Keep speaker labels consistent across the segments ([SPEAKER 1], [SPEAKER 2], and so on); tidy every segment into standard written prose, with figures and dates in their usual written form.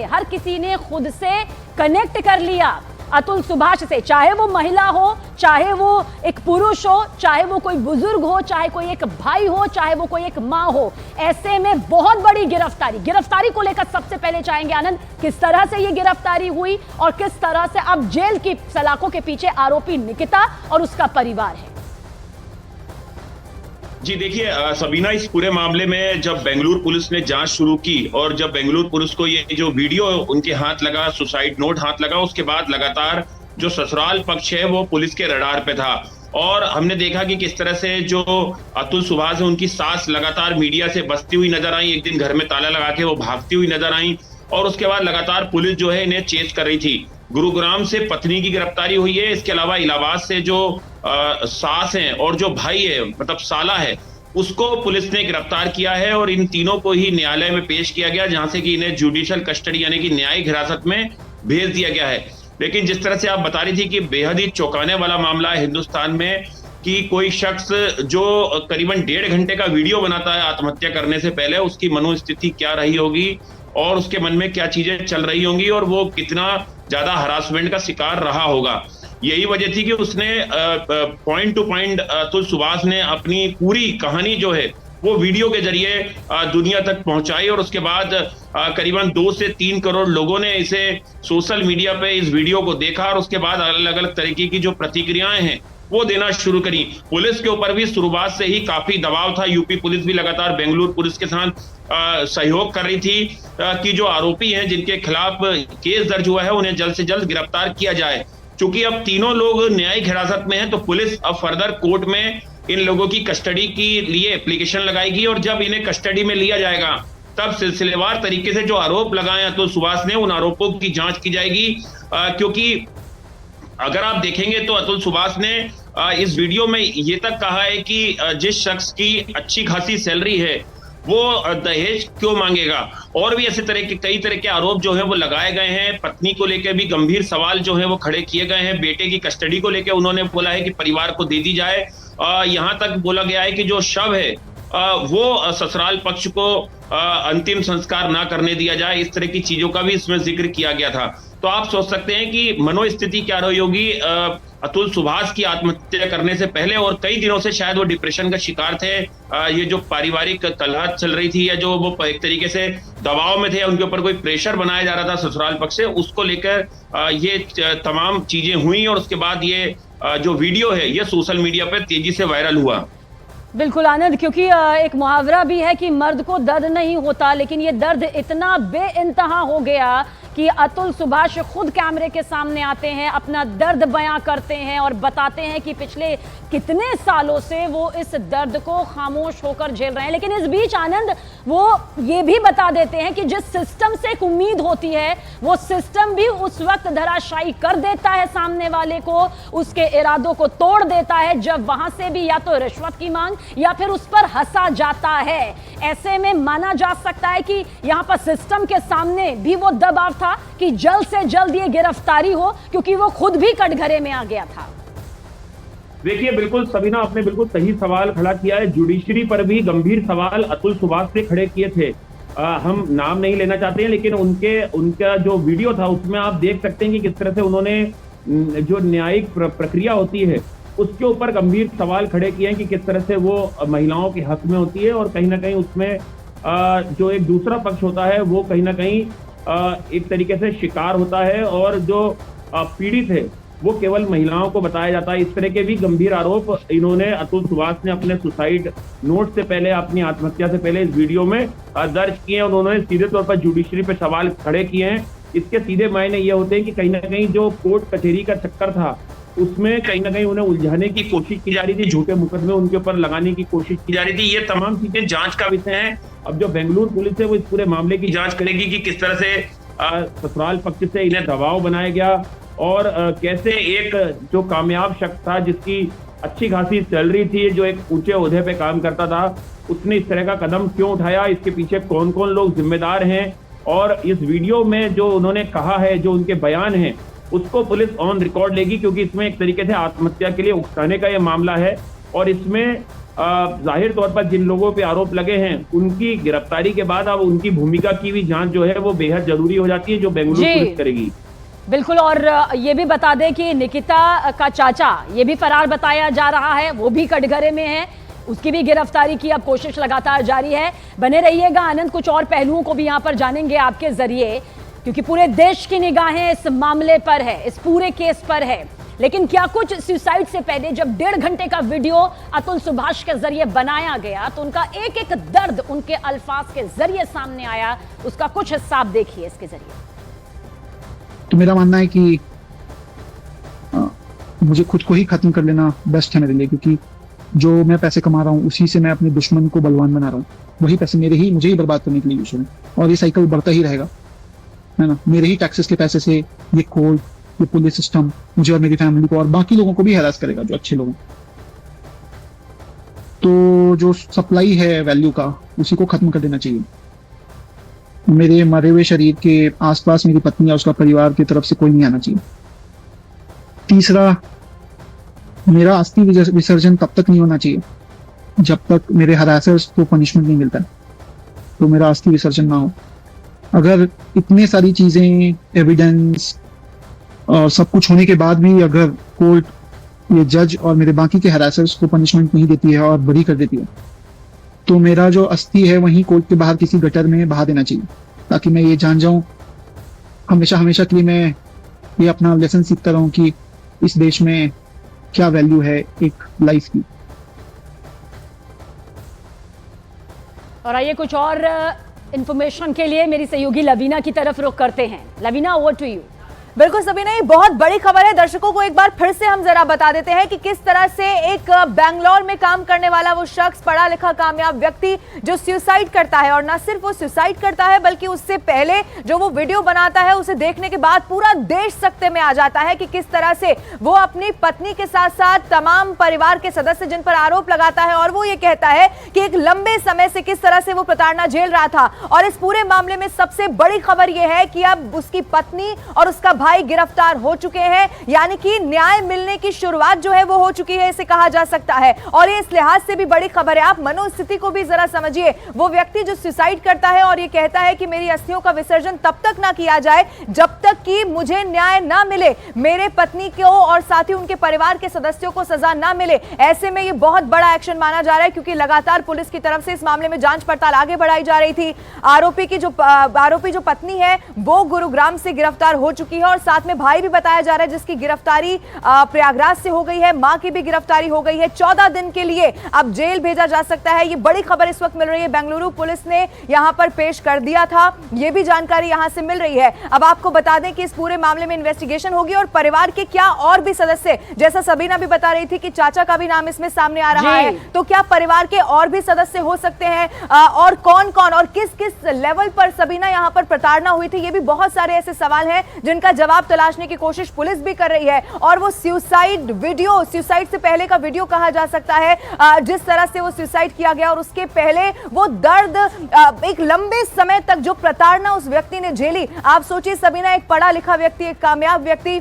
[SPEAKER 1] हर किसी ने खुद से कनेक्ट कर लिया अतुल सुभाष से, चाहे वो महिला हो, चाहे वो एक पुरुष हो, चाहे वो कोई बुजुर्ग हो, चाहे कोई एक भाई हो, चाहे वो कोई एक मां हो। ऐसे में बहुत बड़ी गिरफ्तारी को लेकर सबसे पहले चाहेंगे आनंद, किस तरह से ये गिरफ्तारी हुई और किस तरह से अब जेल की सलाखों के पीछे आरोपी निकिता और उसका परिवार है।
[SPEAKER 2] जी देखिए सबीना, इस पूरे मामले में जब बेंगलुरु पुलिस ने जांच शुरू की और जब बेंगलुरु पुलिस को ये जो वीडियो उनके हाथ लगा, सुसाइड नोट हाथ लगा, उसके बाद लगातार जो ससुराल पक्ष है वो पुलिस के रडार पे था। और हमने देखा कि किस तरह से जो अतुल सुभाष है उनकी सास लगातार मीडिया से बचती हुई नजर आई, एक दिन घर में ताला लगा के वो भागती हुई नजर आई और उसके बाद लगातार पुलिस जो है इन्हें चेस कर रही थी। गुरुग्राम से पत्नी की गिरफ्तारी हुई है, इसके अलावा इलाहाबाद से जो सास हैं और जो भाई है मतलब साला है उसको पुलिस ने गिरफ्तार किया है और इन तीनों को ही न्यायालय में पेश किया गया, जहां से कि इन्हें जुडिशियल कस्टडी यानी कि न्यायिक हिरासत में भेज दिया गया है। लेकिन जिस तरह से आप बता रही थी कि बेहद ही चौंकाने वाला मामला है हिंदुस्तान में कि कोई शख्स जो करीबन 1.5 घंटे का वीडियो बनाता है आत्महत्या करने से पहले, उसकी मनोस्थिति क्या रही होगी और उसके मन में क्या चीजें चल रही होंगी और वो कितना ज्यादा हरासमेंट का शिकार रहा होगा। यही वजह थी कि उसने point two point Atul Subhash ने अपनी पूरी कहानी जो है वो वीडियो के जरिए दुनिया तक पहुंचाई और उसके बाद करीबन 2 से 3 करोड़ लोगों ने इसे सोशल मीडिया पे इस वीडियो को देखा और उसके बाद अलग अलग तरीके की जो प्रतिक्रियाएं हैं वो देना शुरू करी। पुलिस के ऊपर भी शुरुआत से ही काफी दबाव था, यूपी पुलिस भी लगातार बेंगलुरु पुलिस के साथ सहयोग कर रही थी कि जो आरोपी हैं जिनके खिलाफ केस दर्ज हुआ है उन्हें जल्द से जल्द गिरफ्तार किया जाए। चूंकि अब तीनों लोग न्यायिक हिरासत में हैं तो पुलिस अब फर्दर कोर्ट में इन लोगों की कस्टडी के लिए एप्लीकेशन लगाएगी और जब इन्हें कस्टडी में लिया जाएगा तब सिलसिलेवार तरीके से जो आरोप लगाए अतुल सुभाष ने उन आरोपों की जांच की जाएगी। क्योंकि अगर आप देखेंगे तो अतुल सुभाष ने इस वीडियो में ये तक कहा है कि जिस शख्स की अच्छी खासी सैलरी है वो दहेज क्यों मांगेगा, और भी ऐसे तरह के कई तरह के आरोप जो है वो लगाए गए हैं। पत्नी को लेकर भी गंभीर सवाल जो है वो खड़े किए गए हैं। बेटे की कस्टडी को लेकर उन्होंने बोला है कि परिवार को दे दी जाए। यहाँ तक बोला गया है कि जो शव है वो ससुराल पक्ष को अंतिम संस्कार ना करने दिया जाए। इस तरह की चीजों का भी इसमें जिक्र किया गया था। तो आप सोच सकते हैं कि मनोस्थिति क्या रही होगी अतुल सुभाष की आत्महत्या करने से पहले, और कई दिनों से शायद वो डिप्रेशन का शिकार थे। ये जो पारिवारिक कलह चल रही थी या जो वो एक तरीके से दबाव में थे, उनके ऊपर कोई प्रेशर बनाया जा रहा था ससुराल पक्ष से, उसको लेकर ये तमाम चीजें हुई और उसके बाद ये जो वीडियो है ये सोशल मीडिया पर तेजी से वायरल हुआ।
[SPEAKER 1] बिल्कुल आनंद, क्योंकि एक मुहावरा भी है कि मर्द को दर्द नहीं होता, लेकिन ये दर्द इतना बेइंतहा हो गया कि अतुल सुभाष खुद कैमरे के सामने आते हैं, अपना दर्द बयां करते हैं और बताते हैं कि पिछले कितने सालों से वो इस दर्द को खामोश होकर झेल रहे हैं। लेकिन इस बीच आनंद वो ये भी बता देते हैं कि जिस सिस्टम से एक उम्मीद होती है वो सिस्टम भी उस वक्त धराशायी कर देता है सामने वाले को, उसके इरादों को तोड़ देता है जब वहां से भी या तो रिश्वत की मांग या फिर उस पर हंसा जाता है। ऐसे में माना जा सकता है कि यहां पर सिस्टम के सामने भी वो दबाव था कि जल्द से जल्द ये गिरफ्तारी हो, क्योंकि वो खुद भी कटघरे में आ गया था।
[SPEAKER 3] देखिए बिल्कुल सबीना, आपने बिल्कुल सही सवाल खड़ा किया है। जुडिशरी पर भी गंभीर सवाल अतुल सुभाष ने खड़े किए थे। हम नाम नहीं लेना चाहते हैं, लेकिन उनका जो वीडियो था उसमें आप देख सकते हैं कि किस तरह से उन्होंने जो न्यायिक प्रक्रिया होती है उसके ऊपर गंभीर सवाल खड़े किए हैं कि किस तरह से वो महिलाओं के हक में होती है और कहीं ना कहीं उसमें जो एक दूसरा पक्ष होता है वो कहीं ना कहीं एक तरीके से शिकार होता है और जो पीड़ित है वो केवल महिलाओं को बताया जाता है। इस तरह के भी गंभीर आरोप इन्होंने अतुल सुभाष ने अपने सुसाइड नोट से पहले, अपनी आत्महत्या से पहले इस वीडियो में दर्ज किए हैं। उन्होंने सीधे तौर पर जुडिशरी पे सवाल खड़े किए हैं। इसके सीधे मायने ये होते हैं कि कहीं ना कहीं जो कोर्ट कचहरी का चक्कर था उसमें कहीं ना कहीं उन्हें उलझाने की कोशिश की जा रही थी, झूठे मुकदमे उनके ऊपर लगाने की कोशिश की जा रही थी। ये तमाम चीजें जांच का विषय है। अब जो बेंगलुरु पुलिस है वो इस पूरे मामले की जांच करेगी कि किस तरह से ससुराल पक्ष से इन्हें दबाव बनाया गया और कैसे एक जो कामयाब शख्स था जिसकी अच्छी खासी सैलरी थी, जो एक ऊंचे ओहदे पे काम करता था, उसने इस तरह का कदम क्यों उठाया, इसके पीछे कौन कौन लोग जिम्मेदार हैं। और इस वीडियो में जो उन्होंने कहा है, जो उनके बयान हैं, उसको पुलिस ऑन रिकॉर्ड लेगी, क्योंकि इसमें एक तरीके से आत्महत्या के लिए उकसाने का यह मामला है और इसमें जाहिर तौर पर जिन लोगों पे आरोप लगे हैं उनकी गिरफ्तारी के बाद अब उनकी भूमिका की भी जांच जो है वो बेहद जरूरी हो जाती है, जो बेंगलुरु पुलिस करेगी।
[SPEAKER 1] बिल्कुल। और ये भी बता दें कि निकिता का चाचा ये भी फरार बताया जा रहा है, वो भी कटघरे में है, उसकी भी गिरफ्तारी की अब कोशिश लगातार जारी है। बने रहिएगा आनंद, कुछ और पहलुओं को भी यहां पर जानेंगे आपके जरिए, क्योंकि पूरे देश की निगाहें इस मामले पर है, इस पूरे केस पर है। लेकिन क्या कुछ सुसाइड से पहले जब 1.5 घंटे का वीडियो अतुल सुभाष के जरिए बनाया गया तो उनका एक एक दर्द उनके अल्फाज के जरिए सामने आया, उसका कुछ हिस्सा आप देखिए इसके जरिए।
[SPEAKER 4] तो मेरा मानना है कि मुझे खुद को ही खत्म कर लेना बेस्ट है मेरे लिए, क्योंकि जो मैं पैसे कमा रहा हूँ उसी से मैं अपने दुश्मन को बलवान बना रहा हूँ। वही पैसे मुझे ही बर्बाद करने के लिए यूज हो रहे हैं और ये साइकिल बढ़ता ही रहेगा, है ना। मेरे ही टैक्सेस के पैसे से ये कोर्ट, ये पुलिस सिस्टम मुझे और मेरी फैमिली को और बाकी लोगों को भी हैरास करेगा जो अच्छे लोग हैं। तो जो सप्लाई है वैल्यू का, उसी को खत्म कर देना चाहिए। मेरे मरे हुए शरीर के आसपास मेरी पत्नी या उसका परिवार की तरफ से कोई नहीं आना चाहिए। तीसरा, मेरा अस्थि विसर्जन तब तक नहीं होना चाहिए जब तक मेरे हरासर्स को पनिशमेंट नहीं मिलता है, तो मेरा अस्थि विसर्जन ना हो। अगर इतने सारी चीजें, एविडेंस और सब कुछ होने के बाद भी अगर कोर्ट, ये जज और मेरे बाकी के हरासर्स को पनिशमेंट नहीं देती है और बरी कर देती है, तो मेरा जो अस्थि है वहीं कोर्ट के बाहर किसी गटर में बहा देना चाहिए, ताकि मैं ये जान जाऊं हमेशा हमेशा के लिए, मैं ये अपना लेसन सीखता रहूं कि इस देश में क्या वैल्यू है एक लाइफ की।
[SPEAKER 1] और आइए कुछ और इंफॉर्मेशन के लिए मेरी सहयोगी लवीना की तरफ रुख करते हैं। Lavina, over to you.
[SPEAKER 5] बिल्कुल सबीना, ये बहुत बड़ी खबर है। दर्शकों को एक बार फिर से हम जरा बता देते हैं कि किस तरह से एक बैंगलोर में काम करने वाला वो शख्स, पढ़ा लिखा कामयाब व्यक्ति जो सुसाइड करता है, और न सिर्फ वो सुसाइड करता है बल्कि उससे पहले जो वो वीडियो बनाता है उसे देखने के बाद पूरा देश सकते में आ जाता है कि किस तरह से वो अपनी पत्नी के साथ साथ तमाम परिवार के सदस्य जिन पर आरोप लगाता है, और वो ये कहता है कि एक लंबे समय से किस तरह से वो प्रताड़ना झेल रहा था। और इस पूरे मामले में सबसे बड़ी खबर यह है कि अब उसकी पत्नी और उसका भाई गिरफ्तार हो चुके हैं, यानी कि न्याय मिलने की शुरुआत जो है वो हो चुकी है, इसे कहा जा सकता है। और ये इस लिहाज से भी बड़ी खबर है, आप मनोस्थिति को भी जरा समझिए। वो व्यक्ति जो सुसाइड करता है और ये कहता है कि मेरी अस्थियों का विसर्जन तब तक ना किया जाए जब तक कि मुझे न्याय ना मिले, मेरे पत्नी को और साथ ही उनके परिवार के सदस्यों को सजा ना मिले। ऐसे में ये बहुत बड़ा एक्शन माना जा रहा है, क्योंकि लगातार पुलिस की तरफ से इस मामले में जांच पड़ताल आगे बढ़ाई जा रही थी। आरोपी जो पत्नी है वो गुरुग्राम से गिरफ्तार हो चुकी है, और साथ में भाई भी बताया जा रहा है जिसकी गिरफ्तारी प्रयागराज से हो गई है। मां की भी गिरफ्तारी हो गई है। 14 दिन के लिए अब जेल भेजा जा सकता है। ये बड़ी खबर इस वक्त मिल रही है, बेंगलुरु पुलिस ने यहां पर पेश कर दिया था, ये भी जानकारी यहां से मिल रही है। अब आपको बता दें कि इस पूरे मामले में इन्वेस्टिगेशन होगी, और परिवार के क्या और भी सदस्य, जैसा सबीना भी बता रही थी कि चाचा का भी नाम इसमें सामने आ रहा है, तो क्या परिवार के और भी सदस्य हो सकते हैं, और कौन कौन और किस किस लेवल पर सबीना यहां पर प्रताड़ना हुई थी, ये भी बहुत सारे ऐसे सवाल हैं जिनका जवाब तलाशने की कोशिश पुलिस भी कर रही है। और वो सुसाइड से पहले का वीडियो कहा जा सकता है, जिस तरह से वो सुसाइड किया गया, और उसके पहले वो दर्द, एक लंबे समय तक जो प्रताड़ना उस व्यक्ति ने झेली। आप सोचिए सबीना, एक पढ़ा लिखा व्यक्ति, एक कामयाब व्यक्ति,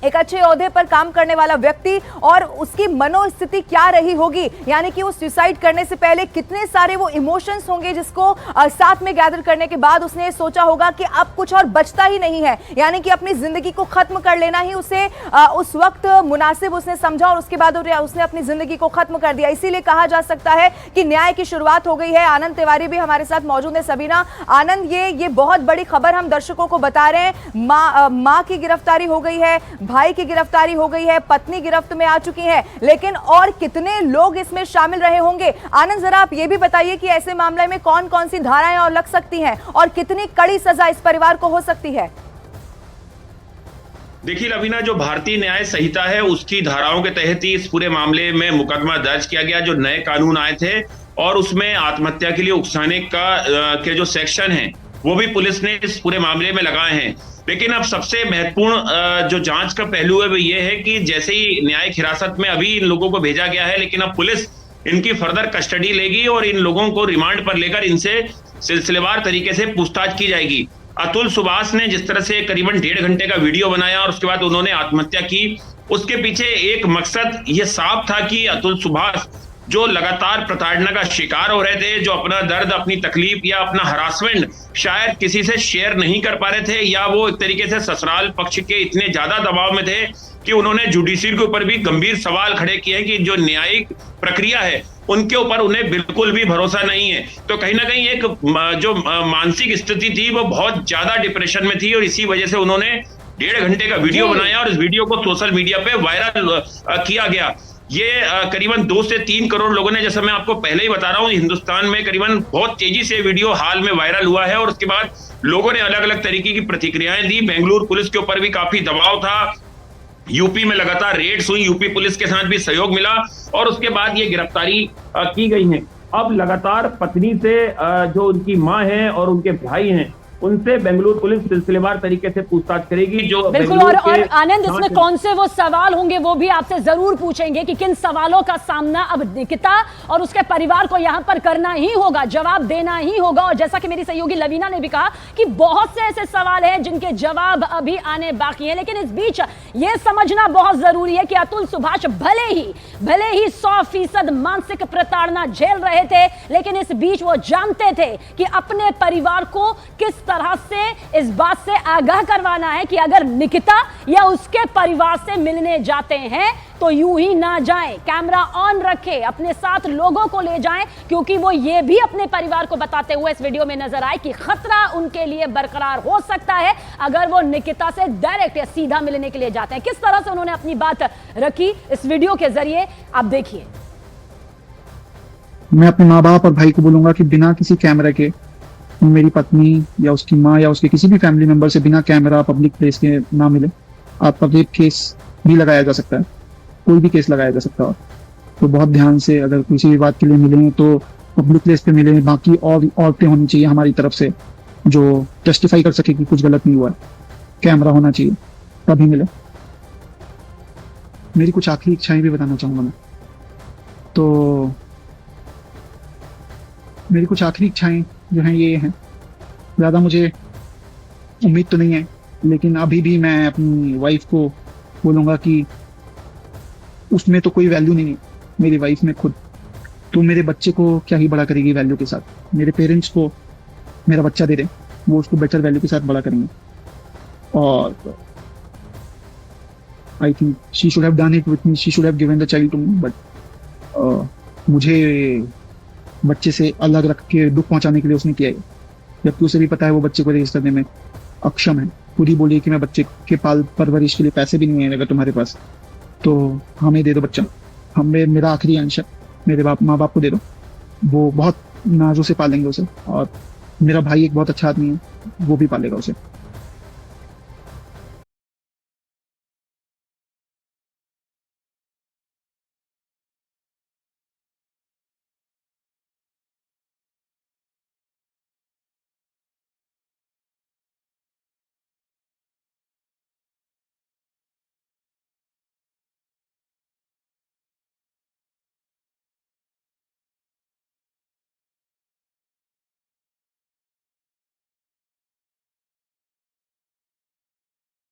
[SPEAKER 5] एक अच्छे ओहदे पर काम करने वाला व्यक्ति, और उसकी मनोस्थिति क्या रही होगी, यानी कि वो सुसाइड करने से पहले कितने सारे वो इमोशंस होंगे जिसको साथ में गैदर करने के बाद उसने सोचा होगा कि अब कुछ और बचता ही नहीं है, यानी कि अपनी जिंदगी को खत्म कर लेना ही उसे उस वक्त मुनासिब उसने समझा, और उसके बाद उसने अपनी जिंदगी को खत्म कर दिया। इसीलिए कहा जा सकता है कि न्याय की शुरुआत हो गई है। आनंद तिवारी भी हमारे साथ मौजूद है। सबीना, आनंद, ये बहुत बड़ी खबर हम दर्शकों को बता रहे हैं। मां की गिरफ्तारी हो गई है, भाई की गिरफ्तारी हो गई है, पत्नी गिरफ्त में आ चुकी है, लेकिन और कितने लोग इसमें शामिल रहे होंगे? आनंद, जरा आप ये भी बताइए कि ऐसे मामले में कौन कौन सी धाराएं और लग सकती हैं, और कितनी कड़ी सजा इस परिवार को हो सकती है?
[SPEAKER 2] देखिए रवीना, जो भारतीय न्याय संहिता है उसकी धाराओं के तहत ही इस पूरे मामले में मुकदमा दर्ज किया गया। जो नए कानून आए थे और उसमें आत्महत्या के लिए उकसाने के जो सेक्शन हैं वो भी पुलिस ने इस पूरे मामले में लगाए हैं। लेकिन अब सबसे महत्वपूर्ण जो जांच का पहलू है वो ये है कि जैसे ही न्यायिक हिरासत में अभी इन लोगों को भेजा गया है, लेकिन अब पुलिस इनकी फर्दर कस्टडी लेगी और इन लोगों को रिमांड पर लेकर इनसे सिलसिलेवार तरीके से पूछताछ की जाएगी। अतुल सुभाष ने जिस तरह से करीबन 1.5 घंटे का वीडियो बनाया और उसके बाद उन्होंने आत्महत्या की, उसके पीछे एक मकसद ये साफ था कि अतुल सुभाष जो लगातार प्रताड़ना का शिकार हो रहे थे, जो अपना दर्द, अपनी तकलीफ या अपना हरासमेंट शायद किसी से शेयर नहीं कर पा रहे थे, या वो एक तरीके से ससुराल पक्ष के इतने ज्यादा दबाव में थे कि उन्होंने जुडिशरी के ऊपर भी गंभीर सवाल खड़े किए हैं कि जो न्यायिक प्रक्रिया है उनके ऊपर उन्हें बिल्कुल भी भरोसा नहीं है। तो कहीं ना कहीं एक जो मानसिक स्थिति थी वो बहुत ज्यादा डिप्रेशन में थी, और इसी वजह से उन्होंने 1.5 घंटे का वीडियो बनाया और इस वीडियो को सोशल मीडिया पे वायरल किया गया। ये करीबन 2 से 3 करोड़ लोगों ने, जैसा मैं आपको पहले ही बता रहा हूँ, हिंदुस्तान में करीबन बहुत तेजी से वीडियो हाल में वायरल हुआ है, और उसके बाद लोगों ने अलग अलग तरीके की प्रतिक्रियाएं दी। बेंगलुरु पुलिस के ऊपर भी काफी दबाव था, यूपी में लगातार रेड्स हुई, यूपी पुलिस के साथ भी सहयोग मिला, और उसके बाद ये गिरफ्तारी
[SPEAKER 3] की गई है। अब लगातार पत्नी से जो उनकी मां है और उनके भाई हैं, उनसे बेंगलुरु पुलिस सिलसिलेवार तरीके से पूछताछ करेगी। जो
[SPEAKER 1] बिल्कुल, और आनंद, इसमें कौन से वो सवाल होंगे वो भी आपसे जरूर पूछेंगे कि किन सवालों का सामना अब निकिता और उसके परिवार को यहां पर करना ही होगा, जवाब देना ही होगा। और जैसा कि मेरी सहयोगी लवीना ने भी कहा कि बहुत से ऐसे सवाल हैं जिनके जवाब अभी आने बाकी हैं, लेकिन इस बीच ये समझना बहुत जरूरी है कि अतुल सुभाष भले ही 100% मानसिक प्रताड़ना झेल रहे थे, लेकिन इस बीच वो जानते थे कि अपने परिवार को किस तरह से इस बात से आगाह करवाना है कि अगर निकिता या उसके परिवार से मिलने जाते हैं तो यूं ही ना जाएं, कैमरा ऑन रखें, अपने साथ लोगों को ले जाएं, क्योंकि वो ये भी अपने परिवार को बताते हुए इस वीडियो में नजर आए कि खतरा उनके लिए बरकरार हो सकता है अगर वो निकिता से डायरेक्ट या सीधा मिलने के लिए जाते हैं। किस तरह से उन्होंने अपनी बात रखी इस वीडियो के जरिए, आप देखिए।
[SPEAKER 4] मैं अपने माँ बाप और भाई को बोलूंगा कि बिना किसी कैमरे के मेरी पत्नी या उसकी माँ या उसके किसी भी फैमिली मेंबर से बिना कैमरा पब्लिक प्लेस के ना मिले। आपका रेप केस भी लगाया जा सकता है, कोई भी केस लगाया जा सकता है, तो बहुत ध्यान से अगर किसी भी बात के लिए मिले तो पब्लिक प्लेस पे मिले। बाकी और औरतें होनी चाहिए हमारी तरफ से जो जस्टिफाई कर सके कि कुछ गलत नहीं हुआ है, कैमरा होना चाहिए, तभी मिले। मेरी कुछ आखिरी इच्छाएं भी बताना चाहूंगा मैं। तो मेरी कुछ आखिरी इच्छाएं जो हैं ये हैं, ज़्यादा मुझे उम्मीद तो नहीं है, लेकिन अभी भी मैं अपनी वाइफ को बोलूँगा कि उसमें तो कोई वैल्यू नहीं है, मेरी वाइफ में खुद। तो मेरे बच्चे को क्या ही बड़ा करेगी वैल्यू के साथ। मेरे पेरेंट्स को मेरा बच्चा दे दें, वो उसको बेटर वैल्यू के साथ बड़ा करेंगे। और I think she should have done it with me, she should have given the child to me, but मुझे बच्चे से अलग रख के दुख पहुंचाने के लिए उसने किया है, जबकि उसे भी पता है वो बच्चे को रेज करने में अक्षम है। खुद ही बोली कि मैं बच्चे के पाल परवरिश के लिए पैसे भी नहीं है अगर तुम्हारे पास, तो हमें दे दो बच्चा, हमें मेरा आखिरी अंश है, मेरे माँ बाप को दे दो, वो बहुत नाजों से पालेंगे उसे। और मेरा भाई एक बहुत अच्छा आदमी है, वो भी पालेगा उसे।